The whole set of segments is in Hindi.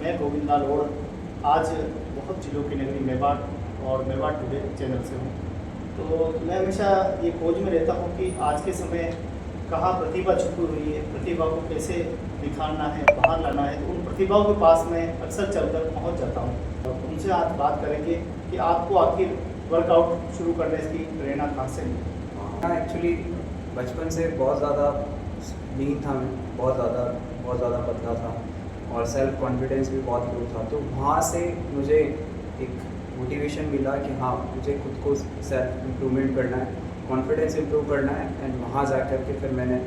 मैं गोविंद लाल ओढ़ आज बहुत जिलों की नगरी मेवाड़ और मेवाड़ टुडे चैनल से हूँ। तो मैं हमेशा ये खोज में रहता हूँ कि आज के समय कहाँ प्रतिभा छुपी हुई है, प्रतिभा को कैसे निखारना है, बाहर लाना है। तो उन प्रतिभाओं के पास मैं अक्सर चलकर पहुँच जाता हूँ और उनसे आज बात करेंगे कि आपको आखिर वर्कआउट शुरू करने की प्रेरणा कहाँ से मिली। एक्चुअली बचपन से बहुत ज़्यादा लीन था मैं, बहुत ज़्यादा पतला था और सेल्फ कॉन्फिडेंस भी बहुत लो था। तो वहाँ से मुझे एक मोटिवेशन मिला कि हाँ, मुझे खुद को सेल्फ इम्प्रूवमेंट करना है, कॉन्फिडेंस इम्प्रूव करना है। एंड वहाँ जा कर के फिर मैंने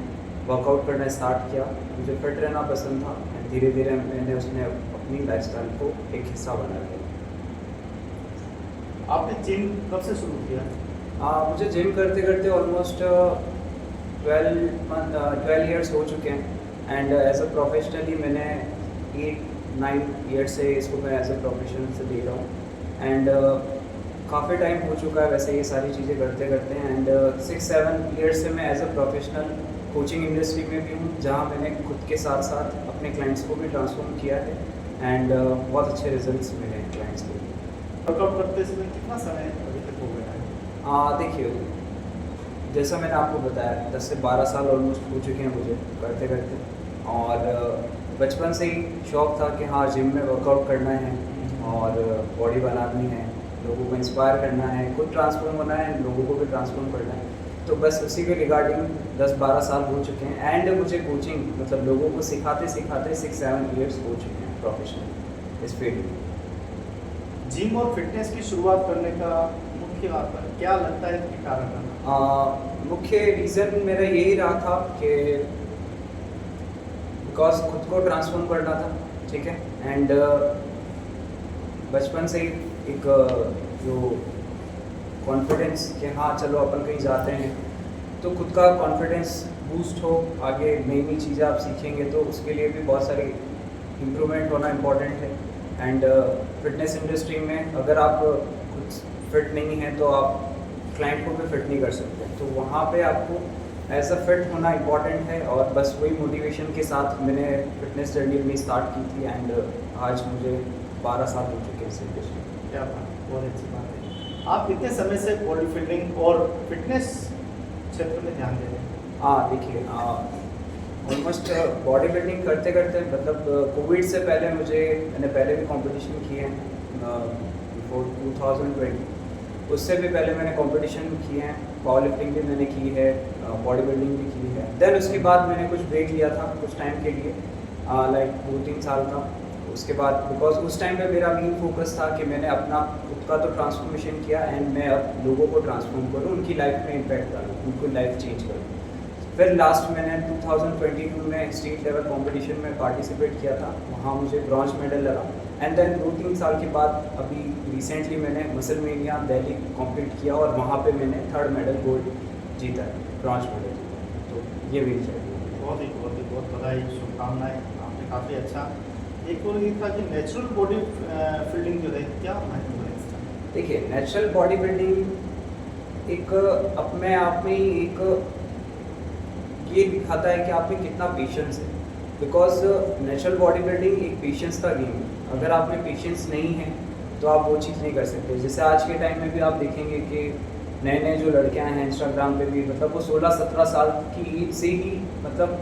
वर्कआउट करना स्टार्ट किया। मुझे फिट रहना पसंद था एंड धीरे धीरे मैंने उसमें अपनी लाइफस्टाइल को एक हिस्सा बना लिया। आपने जिम कब से शुरू किया? मुझे जिम करते करते ऑलमोस्ट 12 ईयर्स हो चुके हैं एंड एज अ प्रोफेशनली मैंने 8-9 ईयर्स से इसको मैं एज अ प्रोफेशन से दे रहा हूँ। एंड काफ़ी टाइम हो चुका है वैसे ये सारी चीज़ें करते करते हैं। एंड 6-7 ईयर्स से मैं as a professional coaching industry में भी हूँ, जहाँ मैंने खुद के साथ साथ अपने क्लाइंट्स को भी ट्रांसफॉर्म किया है एंड बहुत अच्छे रिजल्ट्स मिले हैं क्लाइंट्स को। वर्कआउट करते समय कितना समय अभी तक हो गया है? देखिए, जैसा मैंने आपको बताया 10 से 12 साल ऑलमोस्ट हो चुके हैं मुझे करते करते। और बचपन से ही शौक़ था कि हाँ, जिम में वर्कआउट करना है और बॉडी बनानी है, लोगों को इंस्पायर करना है, खुद ट्रांसफॉर्म होना है, लोगों को भी ट्रांसफॉर्म करना है। तो बस उसी के रिगार्डिंग 10-12 साल हो चुके हैं। एंड मुझे कोचिंग मतलब लोगों को सिखाते सिखाते 6-7 ईयर्स हो चुके हैं प्रोफेशनल इस फील्ड में। जिम और फिटनेस की शुरुआत करने का मुख्य आपका क्या लगता है कि कारण रहा? मुख्य रीज़न मेरा यही रहा था कि बिकॉज खुद को ट्रांसफॉर्म करना था, ठीक है। एंड बचपन से ही एक जो कॉन्फिडेंस कि हाँ चलो अपन कहीं जाते हैं तो खुद का कॉन्फिडेंस बूस्ट हो, आगे नई नई चीज़ें आप सीखेंगे तो उसके लिए भी बहुत सारी इम्प्रूवमेंट होना इम्पॉर्टेंट है। एंड फिटनेस इंडस्ट्री में अगर आप खुद फिट नहीं हैं तो आप क्लाइंट को भी फिट नहीं कर सकते। तो वहाँ पे आपको एज अ फिट होना इम्पॉर्टेंट है और बस वही मोटिवेशन के साथ मैंने फिटनेस जर्नी अपनी स्टार्ट की थी। एंड आज मुझे 12 साल हो चुके हैं इस इंडस्ट्री में। क्या बात, बहुत अच्छी बात है। आप कितने समय से बॉडी बिल्डिंग और फिटनेस क्षेत्र में ध्यान दे रहे हैं? देखिए, ऑलमोस्ट बॉडी बिल्डिंग करते करते मतलब कोविड से पहले मैंने पहले भी कंपटीशन किए हैं बिफोर 2020। उससे भी पहले मैंने कंपटीशन किए हैं, पावर लिफ्टिंग भी मैंने की है, बॉडी बिल्डिंग भी की है। देन उसके बाद मैंने कुछ ब्रेक लिया था कुछ टाइम के लिए, लाइक 2-3 साल का। उसके बाद बिकॉज उस टाइम पे मेरा मेन फोकस था कि मैंने अपना खुद का तो ट्रांसफॉर्मेशन किया एंड मैं अब लोगों को ट्रांसफॉर्म करूँ, उनकी लाइफ में इम्पैक्ट डालूँ, उनको लाइफ चेंज करूँ। फिर लास्ट मैंने 2022 में स्टेट लेवल कंपटीशन में पार्टिसिपेट किया था, वहाँ मुझे ब्रॉन्ज मेडल लगा। एंड देन 2-3 साल के बाद अभी रिसेंटली मैंने मसलमेनिया दिल्ली कॉम्पीट किया और वहाँ पे मैंने 3rd मेडल गोल्ड जीता है, ब्रॉन्ज मेडल। तो ये भी चाहिए। बहुत बधाई, शुभकामनाएं, आपने काफ़ी अच्छा। एक और ये था कि नेचुरल बॉडी बिल्डिंग जो है क्या महत्व है इसका? देखिए, नेचुरल बॉडी बिल्डिंग एक अपने आप में ही एक ये दिखाता है कि आप में कितना पेशेंस है। बिकॉज नेचुरल बॉडी बिल्डिंग एक पेशेंस का गेम है। अगर आप में पेशेंस नहीं है तो आप वो चीज़ नहीं कर सकते। जैसे आज के टाइम में भी आप देखेंगे कि नए नए जो लड़कियां हैं इंस्टाग्राम पे भी मतलब वो 16-17 साल की एज से ही मतलब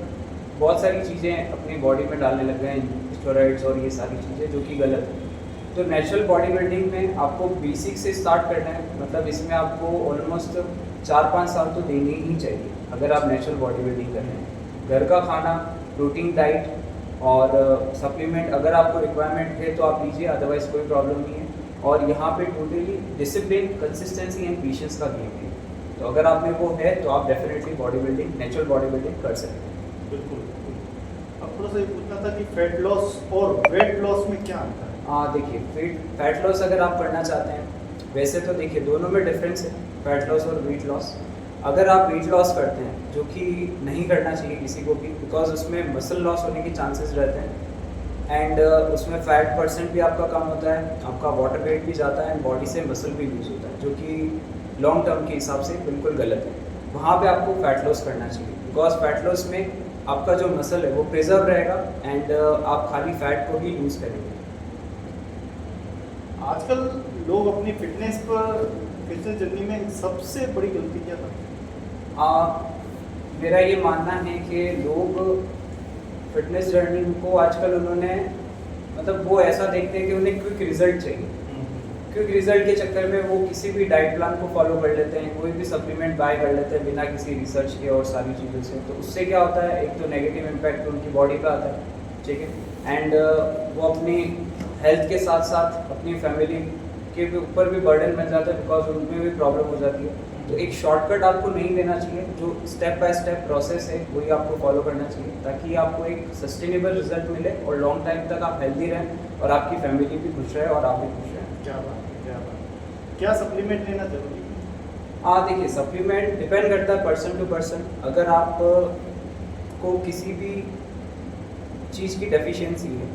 बहुत सारी चीज़ें अपनी बॉडी में डालने लग गए हैं, स्टेरॉइड्स और ये सारी चीज़ें, जो कि गलत है। तो नेचुरल बॉडी बिल्डिंग में आपको बेसिक से स्टार्ट करना है। मतलब इसमें आपको ऑलमोस्ट 4-5 साल तो देने ही चाहिए अगर आप नेचुरल बॉडी बिल्डिंग कर रहे हैं। घर का खाना, प्रोटीन डाइट और सप्लीमेंट अगर आपको रिक्वायरमेंट है तो आप लीजिए, अदरवाइज़ कोई प्रॉब्लम नहीं है। और यहाँ पे totally discipline, consistency and patience का गेम है। तो अगर आप में वो है तो आप definitely body building, natural body building कर सकते हैं। बिल्कुल। अब थोड़ा सा ये पूछना था कि फैट लॉस और वेट लॉस में क्या अंतर है? देखिए, फैट लॉस अगर आप करना चाहते हैं, वैसे तो देखिए दोनों में डिफरेंस है, फैट लॉस और वेट लॉस। अगर आप वेट लॉस करते हैं, जो कि नहीं करना चाहिए किसी को भी, बिकॉज उसमें मसल लॉस होने के चांसेस रहते हैं एंड उसमें फैट परसेंट भी आपका कम होता है, आपका वाटर वेट भी जाता है एंड बॉडी से मसल भी लूज होता है, जो कि लॉन्ग टर्म के हिसाब से बिल्कुल गलत है। वहाँ पे आपको फैट लॉस करना चाहिए बिकॉज फैट लॉस में आपका जो मसल है वो प्रिजर्व रहेगा एंड आप खाली फैट को ही लूज़ करेंगे। आजकल लोग अपनी फिटनेस जर्नी में सबसे बड़ी गलती क्या करते हैं? मेरा ये मानना है कि लोग फिटनेस जर्नी को आजकल उन्होंने मतलब वो ऐसा देखते हैं कि उन्हें क्विक रिजल्ट चाहिए। क्विक रिजल्ट के चक्कर में वो किसी भी डाइट प्लान को फॉलो कर लेते हैं, कोई भी सप्लीमेंट बाय कर लेते हैं बिना किसी रिसर्च के और सारी चीज़ों से। तो उससे क्या होता है, एक तो नेगेटिव इम्पैक्ट उनकी बॉडी पे आता है, ठीक है, एंड वो अपनी हेल्थ के साथ साथ अपनी फैमिली के भी ऊपर भी बर्डन बन जाता है, बिकॉज उनमें भी प्रॉब्लम हो जाती है। तो एक शॉर्टकट आपको नहीं लेना चाहिए, जो स्टेप बाय स्टेप प्रोसेस है वही आपको फॉलो करना चाहिए, ताकि आपको एक सस्टेनेबल रिजल्ट मिले और लॉन्ग टाइम तक आप हेल्दी रहें और आपकी फैमिली भी खुश रहे और आप भी खुश रहें। क्या बात है, क्या बात है। क्या सप्लीमेंट लेना जरूरी है? देखिए, सप्लीमेंट डिपेंड करता है पर्सन टू पर्सन। अगर आप को किसी भी चीज़ की डेफिशिएंसी है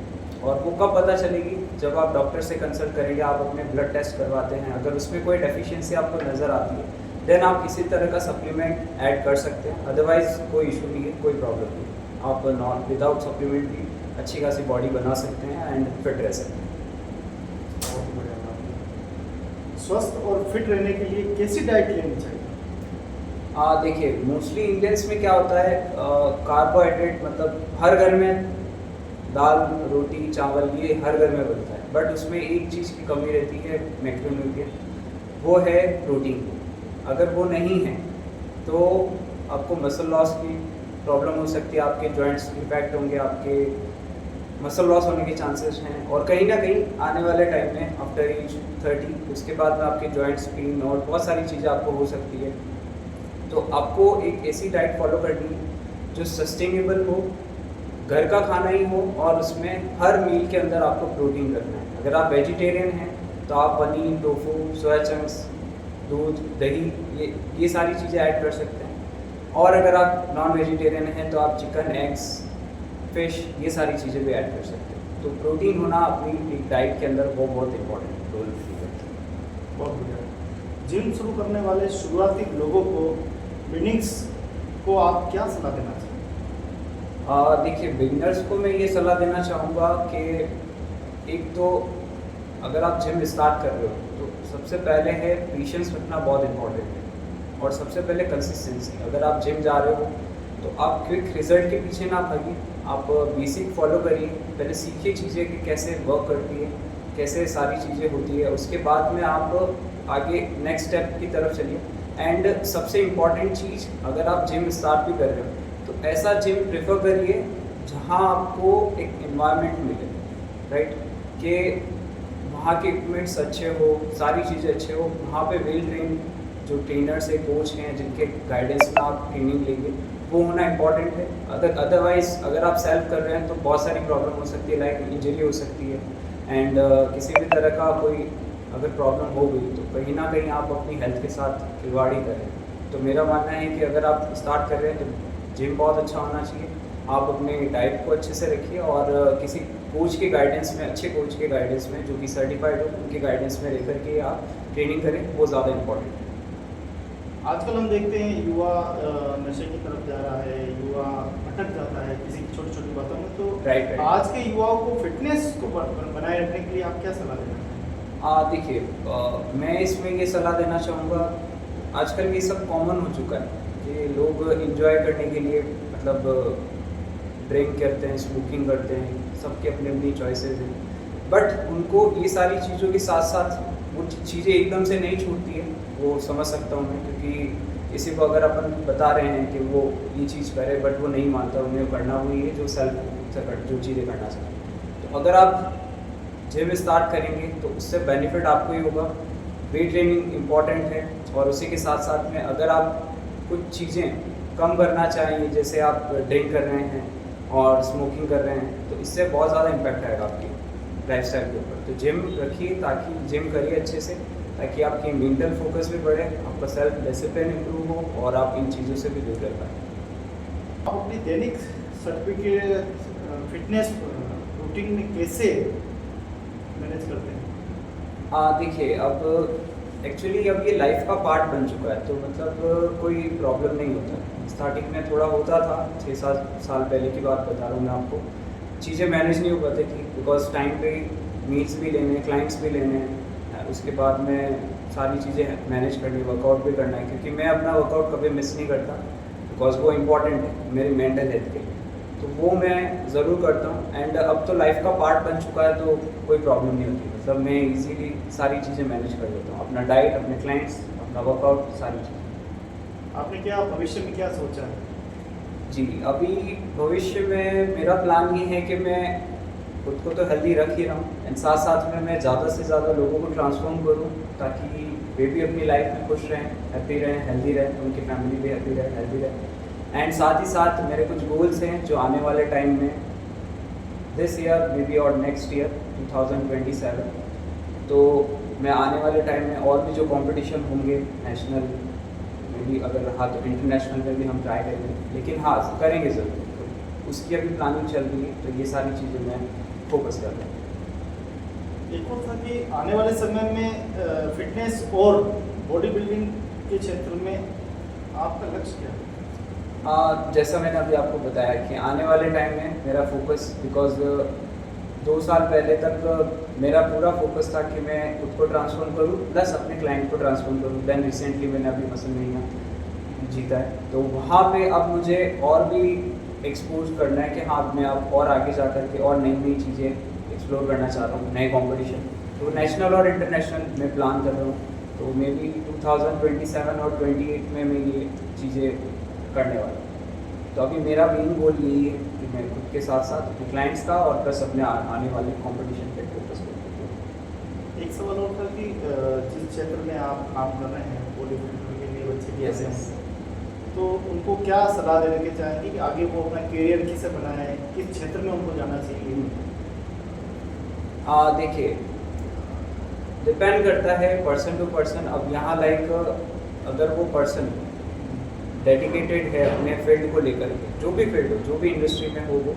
और वो कब पता चलेगी, जब आप डॉक्टर से कंसल्ट करेंगे, आप अपने ब्लड टेस्ट करवाते हैं, अगर उसमें कोई डेफिशिएंसी आपको नज़र आती है देन आप किसी तरह का सप्लीमेंट ऐड कर सकते हैं। अदरवाइज कोई इशू नहीं है, कोई प्रॉब्लम नहीं है, आप नॉन विदाउट सप्लीमेंट भी अच्छी खासी बॉडी बना सकते हैं एंड फिट रह सकते हैं। बहुत बढ़िया बात है। स्वस्थ और फिट रहने के लिए कैसी डाइट लेनी चाहिए? देखिए, मोस्टली इंडियंस में क्या होता है, कार्बोहाइड्रेट मतलब हर घर में दाल रोटी चावल ये हर घर में बनता है, बट उसमें एक चीज़ की कमी रहती है, मैक्रोन्यूट्रिएंट, वो है प्रोटीन। अगर वो नहीं है तो आपको मसल लॉस की प्रॉब्लम हो सकती है, आपके जॉइंट्स इफेक्ट होंगे, आपके मसल लॉस होने के चांसेस हैं, और कहीं ना कहीं आने वाले टाइम में आफ्टर एज 30 उसके बाद में आपके जॉइंट्स पेन और बहुत सारी चीज़ें आपको हो सकती है। तो आपको एक ऐसी डाइट फॉलो करनी है जो सस्टेनेबल हो, घर का खाना ही हो, और उसमें हर मील के अंदर आपको प्रोटीन करना है। अगर आप वेजिटेरियन हैं तो आप पनीर, टोफू, सोया चंक्स, दूध, दही ये सारी चीज़ें ऐड कर सकते हैं। और अगर आप नॉन वेजिटेरियन हैं तो आप चिकन, एग्स, फिश ये सारी चीज़ें भी ऐड कर सकते हैं। तो प्रोटीन होना अपनी एक डाइट के अंदर वो बहुत इंपॉर्टेंट रोल प्ले करता है। बहुत बढ़िया। जिम शुरू करने वाले शुरुआती लोगों को, बिगिनर्स को आप क्या सलाह देना चाहिए? देखिए, बिगिनर्स को मैं ये सलाह देना चाहूँगा कि एक तो अगर आप जिम स्टार्ट कर रहे हो तो सबसे पहले है पेशेंस रखना बहुत इंपॉर्टेंट है, और सबसे पहले कंसिस्टेंसी। अगर आप जिम जा रहे हो तो आप क्विक रिजल्ट के पीछे ना भागिए, आप बेसिक फॉलो करिए, पहले सीखिए चीज़ें कि कैसे वर्क करती है, कैसे सारी चीज़ें होती है, उसके बाद में आप आगे नेक्स्ट स्टेप की तरफ चलिए। एंड सबसे इम्पॉर्टेंट चीज़, अगर आप जिम स्टार्ट भी कर रहे हो तो ऐसा जिम प्रेफर करिए जहाँ आपको एक इन्वायरमेंट मिले, राइट, कि वहाँ के इक्विपमेंट्स अच्छे हो, सारी चीज़ें अच्छे हो, वहाँ पे वेल ट्रेन जो ट्रेनर्स है, कोच हैं, जिनके गाइडेंस में आप ट्रेनिंग लेंगे, वो होना इम्पॉर्टेंट है। अदरवाइज़ अगर आप सेल्फ कर रहे हैं तो बहुत सारी प्रॉब्लम हो सकती है, लाइक इंजरी हो सकती है, एंड किसी भी तरह का कोई अगर प्रॉब्लम हो गई तो कहीं ना कहीं आप अपनी हेल्थ के साथ खिलवाड़ ही करें। तो मेरा मानना है कि अगर आप स्टार्ट कर रहे हैं तो जिम बहुत अच्छा होना चाहिए, आप अपने डाइट को अच्छे से रखिए, और किसी कोच के गाइडेंस में, अच्छे कोच के गाइडेंस में जो कि सर्टिफाइड हो, उनके गाइडेंस में रह करके आप ट्रेनिंग करें, वो ज़्यादा इम्पोर्टेंट है। आजकल हम देखते हैं युवा नशे की तरफ जा रहा है, युवा भटक जाता है किसी छोटी छोटी बातों में। तो राइट। आज के युवाओं को फिटनेस को बनाए रखने के लिए आप क्या सलाह देना चाहेंगे? देखिए, मैं इसमें ये सलाह देना चाहूँगा, आजकल ये सब कॉमन हो चुका है कि लोग इंजॉय करने के लिए मतलब ड्रिंक करते हैं, स्मोकिंग करते हैं, सबके अपनी अपनी चॉइसेस हैं, बट उनको ये सारी चीज़ों के साथ साथ वो चीज़ें एकदम से नहीं छूटती है, वो समझ सकता हूँ मैं, क्योंकि किसी को अगर अपन बता रहे हैं कि वो ये चीज़ करे बट वो नहीं मानता, उन्हें करना वही है जो सेल्फ से जो चीज़ें करना चाहते हैं। तो अगर आप जिम स्टार्ट करेंगे तो उससे बेनिफिट आपको ही होगा। वेट ट्रेनिंग इम्पॉर्टेंट है, और उसी के साथ साथ में अगर आप कुछ चीज़ें कम करना चाहिए, जैसे आप ड्रिंक कर रहे हैं और स्मोकिंग कर रहे हैं, तो इससे बहुत ज़्यादा इम्पैक्ट आएगा आपकी लाइफस्टाइल के ऊपर। तो जिम रखिए, ताकि जिम करिए अच्छे से, ताकि आपकी मेंटल फोकस भी बढ़े, आपका सेल्फ डिसिप्लिन इंप्रूव हो, और आप इन चीज़ों से भी दूर रह पाएँ। आप अपनी दैनिक सर्टिफिकेट फिटनेस रूटीन में कैसे मैनेज करते हैं? देखिए, अब एक्चुअली अब ये लाइफ का पार्ट बन चुका है, तो मतलब कोई प्रॉब्लम नहीं होता। स्टार्टिंग में थोड़ा होता था, 6-7 साल पहले की बात बता रहा हूँ मैं आपको। चीज़ें मैनेज नहीं हो पाती थी बिकॉज टाइम पे मीट्स भी लेने, क्लाइंट्स भी लेने हैं, उसके बाद में सारी चीज़ें मैनेज करनी, वर्कआउट भी करना है, क्योंकि मैं अपना वर्कआउट कभी मिस नहीं करता बिकॉज वो इम्पॉर्टेंट है मेरी मेंटल हेल्थ के लिए। तो वो मैं ज़रूर करता हूँ एंड अब तो लाइफ का पार्ट बन चुका है, तो कोई प्रॉब्लम नहीं होती। मतलब मैं इजीली सारी चीज़ें मैनेज कर लेता हूँ, अपना डाइट, अपने क्लाइंट्स, अपना वर्कआउट, सारी चीज़ें। आपने क्या भविष्य में क्या सोचा है? जी, अभी भविष्य में मेरा प्लान ये है कि मैं खुद को तो हेल्दी रख ही रहा हूँ एंड साथ साथ में मैं ज़्यादा से ज़्यादा लोगों को ट्रांसफॉर्म करूँ ताकि वे भी अपनी लाइफ में खुश रहें, हैप्पी रहें, हेल्दी रहें, उनकी फैमिली भी हैप्पी रहे, हेल्दी रहे। एंड साथ ही साथ मेरे कुछ गोल्स हैं जो आने वाले टाइम में, दिस ईयर मे बी और नेक्स्ट ईयर 2027, तो मैं आने वाले टाइम में और भी जो कंपटीशन होंगे नेशनल में भी, अगर रहा तो इंटरनेशनल में भी हम ट्राई करेंगे, लेकिन हाँ करेंगे ज़रूर। तो उसकी अभी प्लानिंग चल रही है, तो ये सारी चीज़ें मैं फोकस कर रहा हूँ। एक और था कि आने वाले समय में फिटनेस और बॉडी बिल्डिंग के क्षेत्र में आपका लक्ष्य क्या है? जैसा मैंने अभी आपको बताया कि आने वाले टाइम में मेरा फोकस, बिकॉज 2 साल पहले तक मेरा पूरा फोकस था कि मैं खुद को ट्रांसफॉर्म करूँ प्लस अपने क्लाइंट को ट्रांसफॉर्म करूँ। देन रिसेंटली मैंने अभी मसल महीना जीता है, तो वहाँ पे अब मुझे और भी एक्सपोज करना है कि हाँ मैं अब और आगे जा कर के और नई नई चीज़ें एक्सप्लोर करना चाह रहा हूँ, नए कॉम्पिटिशन। तो नेशनल और इंटरनेशनल में प्लान कर रहा हूँ, तो मे बी 2027 और 28 में मैं ये चीज़ें करने वाला हूँ। तो अभी मेरा मेन गोल यही है कि मैं खुद के साथ साथ अपने क्लाइंट्स का और प्लस अपने आने वाले कंपटीशन पे फोकस करूँ। एक सवाल और था कि जिस क्षेत्र में आप काम कर रहे हैं, बॉडी बिल्डिंग के लिए बच्चे भी ऐसे हैं, तो उनको क्या सलाह देने के चाहेंगे कि आगे वो अपना करियर किसे बनाएं, किस क्षेत्र में उनको जाना चाहिए? देखिए, डिपेंड करता है पर्सन टू पर्सन। अब यहाँ लाइक अगर वो पर्सन डेडिकेटेड है अपने फील्ड को लेकर के, जो भी फील्ड हो, जो भी इंडस्ट्री में हो वो,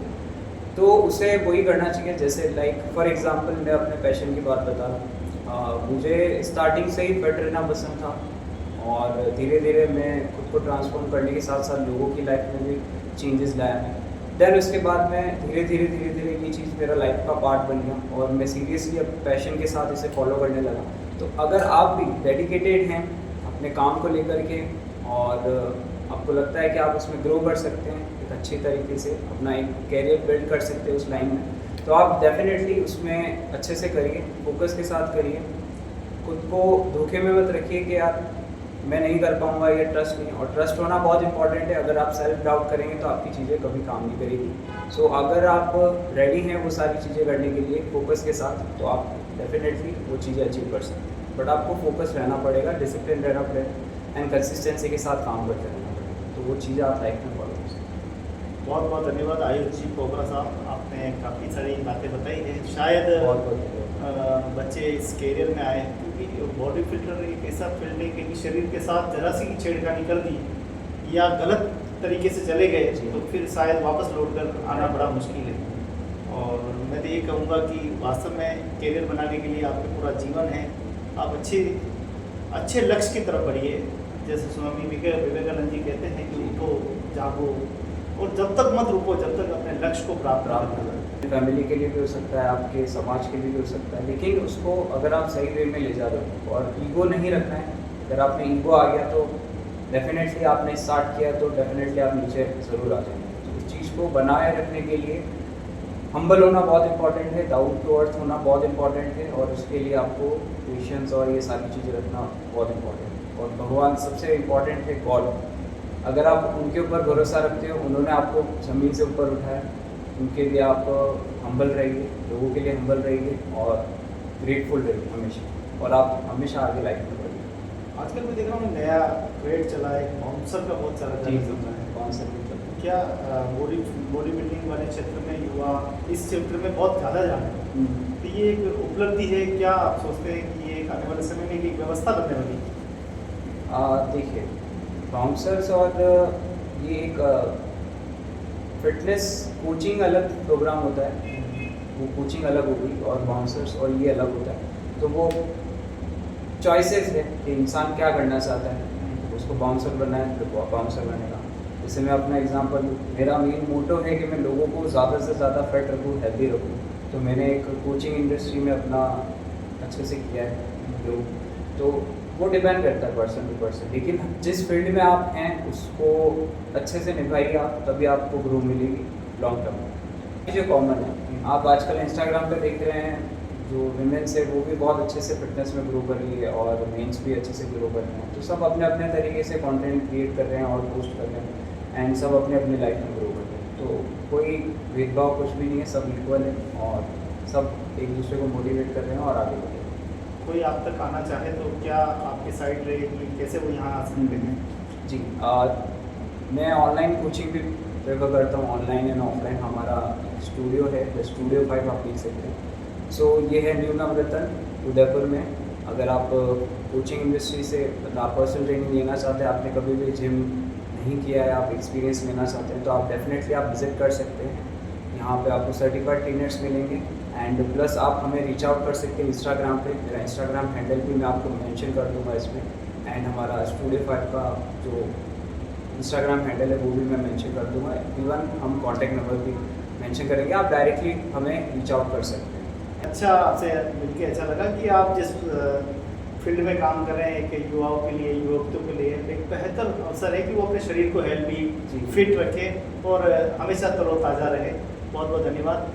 तो उसे वही करना चाहिए। जैसे लाइक फॉर एग्जांपल मैं अपने पैशन की बात बता रहा हूँ, मुझे स्टार्टिंग से ही फिट रहना पसंद था और धीरे धीरे मैं खुद को ट्रांसफॉर्म करने के साथ साथ लोगों की लाइफ में भी चेंजेस लाया मैं। देन उसके बाद मैं धीरे धीरे ये चीज़ मेरा लाइफ का पार्ट बन गया और मैं सीरियसली अब पैशन के साथ इसे फॉलो करने लगा। तो अगर आप भी डेडिकेटेड हैं अपने काम को लेकर के और आपको लगता है कि आप उसमें ग्रो कर सकते हैं एक अच्छी तरीके से, अपना एक कैरियर बिल्ड कर सकते हैं उस लाइन में, तो आप डेफिनेटली उसमें अच्छे से करिए, फोकस के साथ करिए। खुद को धोखे में मत रखिए कि यार मैं नहीं कर पाऊंगा, ये ट्रस्ट नहीं। और ट्रस्ट होना बहुत इंपॉर्टेंट है। अगर आप सेल्फ डाउट करेंगे तो आपकी चीज़ें कभी काम नहीं करेगी। सो अगर आप रेडी हैं वो सारी चीज़ें करने के लिए फोकस के साथ, तो आप डेफिनेटली वो चीज़ें अचीव कर सकते हैं। बट आपको फोकस रहना पड़ेगा, डिसिप्लिन रहना पड़ेगा एंड कंसिस्टेंसी के साथ काम करते रहना पड़ेगा, तो वो चीज़ें आप लाइफ में फॉलो कर सकते हैं। बहुत बहुत धन्यवाद आयुष जी कोबरा साहब, आपने काफ़ी सारी बातें बताई हैं। शायद बहुत बहुत धन्यवाद। बच्चे इस कैरियर में आए क्योंकि बॉडी फिल्टर एक ऐसा फील्ड है कि शरीर के साथ जरा सी छेड़खानी कर दी या गलत तरीके से चले गए तो फिर शायद वापस लौट कर आना बड़ा मुश्किल है। और मैं तो ये कहूँगा कि वास्तव में कैरियर बनाने के लिए आपका पूरा जीवन है, आप अच्छे लक्ष्य की तरफ बढ़िए। जैसे स्वामी विवेकानंद जी कहते हैं कि उठो, जागो और जब तक मत रुको जब तक अपने लक्ष्य को प्राप्त ना करो। फैमिली के लिए भी हो सकता है, आपके समाज के लिए भी हो सकता है, लेकिन उसको अगर आप सही वे में ले जा रहे हो और ईगो नहीं रखना है। अगर आप में ईगो आ गया तो डेफिनेटली आपने स्टार्ट किया तो डेफिनेटली आप नीचे ज़रूर आ जाएंगे। तो उस चीज़ को बनाए रखने के लिए हम्बल होना बहुत इंपॉर्टेंट है, डाउन टू अर्थ होना बहुत इंपॉर्टेंट है और उसके लिए आपको पेशेंस और ये सारी चीज़ें रखना बहुत इंपॉर्टेंट है। और भगवान सबसे इम्पॉर्टेंट है, गॉड। अगर आप उनके ऊपर भरोसा रखते हो, उन्होंने आपको ज़मीन से ऊपर उठाया, उनके लिए आप हम्बल रहिए, लोगों के लिए हम्बल रहिए और ग्रेटफुल रहिए हमेशा, और आप हमेशा आगे लाइफ में बढ़िए। आजकल मैं देख रहा हूँ नया ट्रेड चला है, बाउंसर का बहुत सारा जी चल रहा है। कौन सा भी चल क्या बॉडी बिल्डिंग वाले क्षेत्र में युवा इस क्षेत्र में बहुत ज़्यादा जा रहे हैं, रहा तो ये एक उपलब्धि है? क्या आप सोचते हैं कि ये आने वाले समय में एक व्यवस्था बनने वाली है? देखिए, बाउंसर्स और ये एक फिटनेस कोचिंग अलग प्रोग्राम होता है, वो कोचिंग अलग होगी और बाउंसर्स और ये अलग होता है। तो वो चॉइसेस है कि इंसान क्या करना चाहता है। उसको बाउंसर बनना है तो बाउंसर बनेगा। जैसे मैं अपना एग्जांपल दूँ, मेरा मेन मोटो है कि मैं लोगों को ज़्यादा से ज़्यादा फिट रखूँ, हेल्दी रखूँ। तो मैंने एक कोचिंग इंडस्ट्री में अपना अच्छे से किया है जो, तो वो डिपेंड करता है पर्सन टू पर्सन। लेकिन जिस फील्ड में आप हैं उसको अच्छे से निभाइए आप, तभी आपको ग्रो मिलेगी लॉन्ग टर्म में। जो कॉमन है, आप आजकल इंस्टाग्राम पे देख रहे हैं जो विमेंस है वो भी बहुत अच्छे से फिटनेस में ग्रो कर रही है और मेंस भी अच्छे से ग्रो कर रहे हैं। तो सब अपने अपने तरीके से कंटेंट क्रिएट कर रहे हैं और पोस्ट कर रहे हैं एंड सब अपने अपनी लाइफ में ग्रो कर रहे हैं। तो कोई भेदभाव कुछ भी नहीं है, सब इक्वल है और सब एक दूसरे को मोटिवेट कर रहे हैं और आगे बढ़ रहे हैं। कोई आप तक आना चाहे तो क्या आपकी साइट रहेगी, कैसे वो यहाँ आ सकते हैं? जी, मैं ऑनलाइन कोचिंग भी प्रेफर करता हूँ, ऑनलाइन एंड ऑफलाइन। हमारा स्टूडियो है, द स्टूडियो 5 आप देख सकते हैं। सो ये है न्यू नवरत्न उदयपुर में। अगर आप कोचिंग इंडस्ट्री से मतलब आप पर्सनल ट्रेनिंग लेना चाहते हैं, आपने कभी भी जिम नहीं किया है, आप एक्सपीरियंस लेना चाहते हैं, तो आप डेफिनेटली आप विज़िट कर सकते हैं। यहाँ पे आपको सर्टिफाइड ट्रेनर्स मिलेंगे एंड प्लस आप हमें रीच आउट कर सकते हैं इंस्टाग्राम पे। मेरा इंस्टाग्राम हैंडल भी मैं आपको मेंशन कर दूँगा इसमें, एंड हमारा स्टूडियो 5 का जो इंस्टाग्राम हैंडल है वो भी मैं मेंशन कर दूँगा। इवन हम कॉन्टैक्ट नंबर भी मेंशन करेंगे, आप डायरेक्टली हमें रीच आउट कर सकते हैं। अच्छा, आपसे मिलके अच्छा लगा कि आप जिस फील्ड में काम कर रहे हैं, एक युवाओं के लिए, युवतियों के लिए एक बेहतर अवसर है कि वो अपने शरीर को हेल्दी, जी। फिट रखें और हमेशा तरोताज़ा रहे। बहुत बहुत धन्यवाद।